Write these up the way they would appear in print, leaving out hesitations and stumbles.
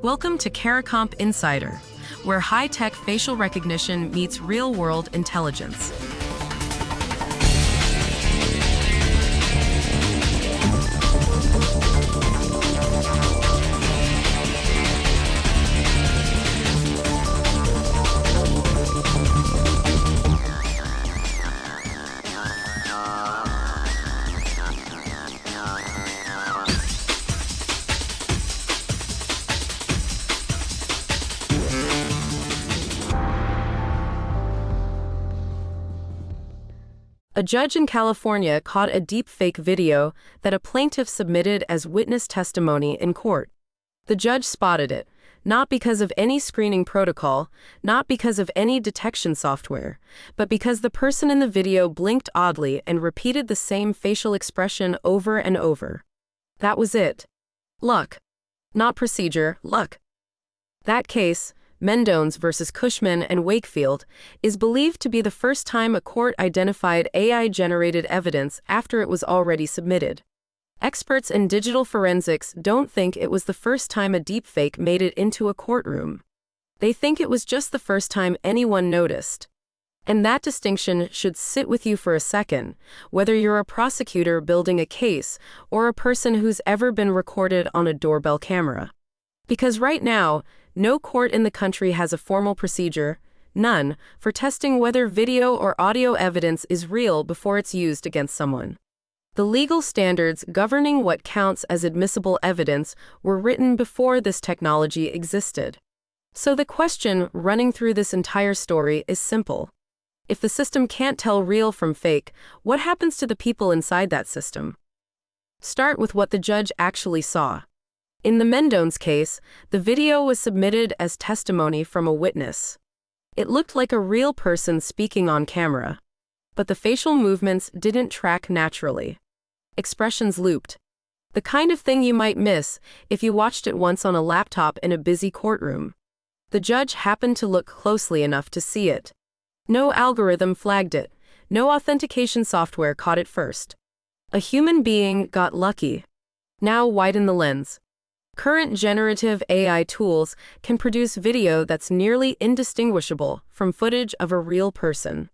Welcome to CARICOMP Insider, where high-tech facial recognition meets real-world intelligence. A judge in California caught a deepfake video that a plaintiff submitted as witness testimony in court. The judge spotted it, not because of any screening protocol, not because of any detection software, but because the person in the video blinked oddly and repeated the same facial expression over and over. That was it. Luck. Not procedure, luck. That case, Mendones versus Cushman and Wakefield, is believed to be the first time a court identified AI-generated evidence after it was already submitted. Experts in digital forensics don't think it was the first time a deepfake made it into a courtroom. They think it was just the first time anyone noticed. And that distinction should sit with you for a second, whether you're a prosecutor building a case or a person who's ever been recorded on a doorbell camera. Because right now, no court in the country has a formal procedure, none, for testing whether video or audio evidence is real before it's used against someone. The legal standards governing what counts as admissible evidence were written before this technology existed. So the question running through this entire story is simple. If the system can't tell real from fake, what happens to the people inside that system? Start with what the judge actually saw. In the Mendones case, the video was submitted as testimony from a witness. It looked like a real person speaking on camera. But the facial movements didn't track naturally. Expressions looped. The kind of thing you might miss if you watched it once on a laptop in a busy courtroom. The judge happened to look closely enough to see it. No algorithm flagged it. No authentication software caught it first. A human being got lucky. Now widen the lens. Current generative AI tools can produce video that's nearly indistinguishable from footage of a real person.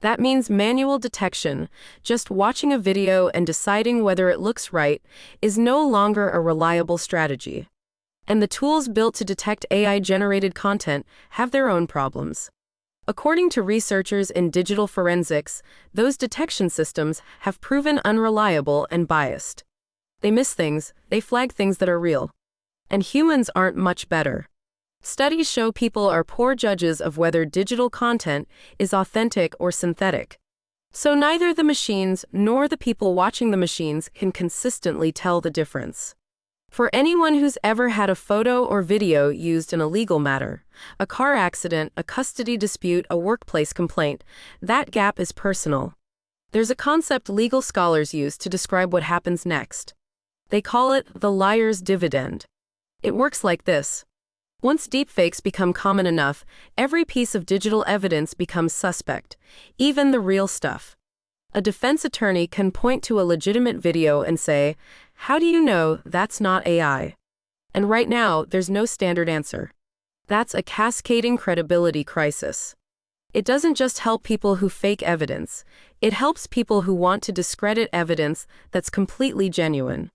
That means manual detection, just watching a video and deciding whether it looks right, is no longer a reliable strategy. And the tools built to detect AI-generated content have their own problems. According to researchers in digital forensics, those detection systems have proven unreliable and biased. They miss things, they flag things that are real. And humans aren't much better. Studies show people are poor judges of whether digital content is authentic or synthetic. So neither the machines nor the people watching the machines can consistently tell the difference. For anyone who's ever had a photo or video used in a legal matter, a car accident, a custody dispute, a workplace complaint, that gap is personal. There's a concept legal scholars use to describe what happens next. They call it the liar's dividend. It works like this. Once deepfakes become common enough, every piece of digital evidence becomes suspect, even the real stuff. A defense attorney can point to a legitimate video and say, "How do you know that's not AI?" And right now, there's no standard answer. That's a cascading credibility crisis. It doesn't just help people who fake evidence, it helps people who want to discredit evidence that's completely genuine.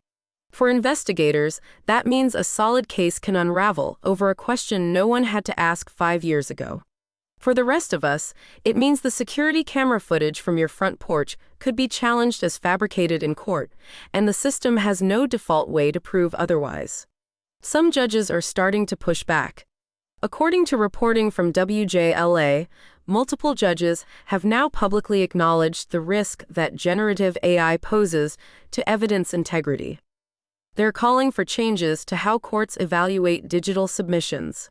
For investigators, that means a solid case can unravel over a question no one had to ask 5 years ago. For the rest of us, it means the security camera footage from your front porch could be challenged as fabricated in court, and the system has no default way to prove otherwise. Some judges are starting to push back. According to reporting from WJLA, multiple judges have now publicly acknowledged the risk that generative AI poses to evidence integrity. They're calling for changes to how courts evaluate digital submissions.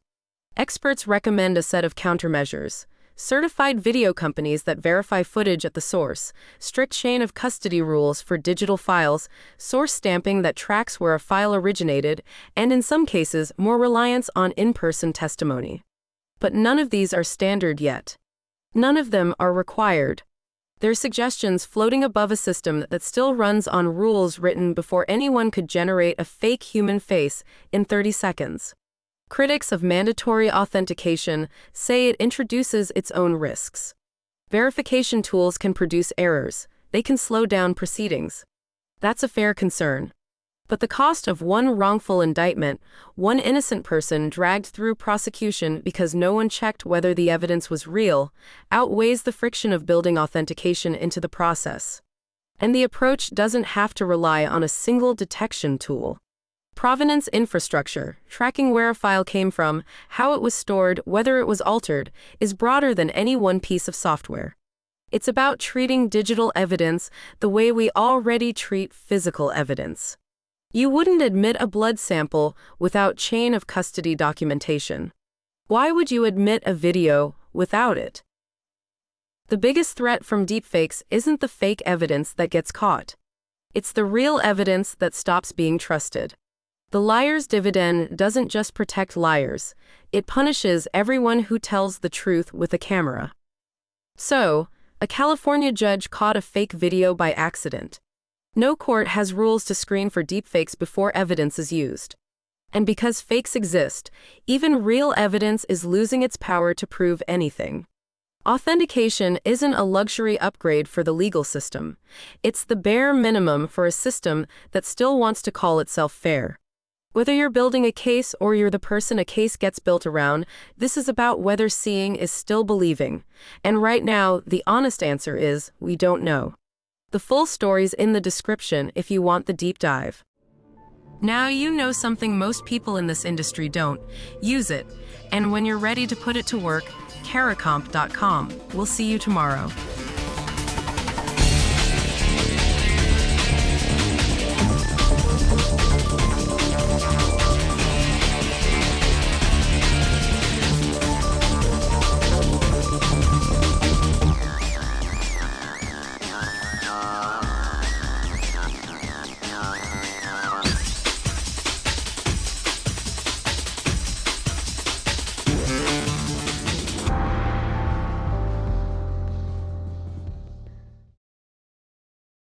Experts recommend a set of countermeasures: certified video companies that verify footage at the source, strict chain of custody rules for digital files, source stamping that tracks where a file originated, and in some cases, more reliance on in-person testimony. But none of these are standard yet. None of them are required. There are suggestions floating above a system that still runs on rules written before anyone could generate a fake human face in 30 seconds. Critics of mandatory authentication say it introduces its own risks. Verification tools can produce errors, they can slow down proceedings. That's a fair concern. But the cost of one wrongful indictment, one innocent person dragged through prosecution because no one checked whether the evidence was real, outweighs the friction of building authentication into the process. And the approach doesn't have to rely on a single detection tool. Provenance infrastructure, tracking where a file came from, how it was stored, whether it was altered, is broader than any one piece of software. It's about treating digital evidence the way we already treat physical evidence. You wouldn't admit a blood sample without chain of custody documentation. Why would you admit a video without it? The biggest threat from deepfakes isn't the fake evidence that gets caught. It's the real evidence that stops being trusted. The liar's dividend doesn't just protect liars, it punishes everyone who tells the truth with a camera. So, a California judge caught a fake video by accident. No court has rules to screen for deepfakes before evidence is used. And because fakes exist, even real evidence is losing its power to prove anything. Authentication isn't a luxury upgrade for the legal system. It's the bare minimum for a system that still wants to call itself fair. Whether you're building a case or you're the person a case gets built around, this is about whether seeing is still believing. And right now, the honest answer is, we don't know. The full story's in the description if you want the deep dive. Now you know something most people in this industry don't. Use it. And when you're ready to put it to work, caracomp.com. We'll see you tomorrow.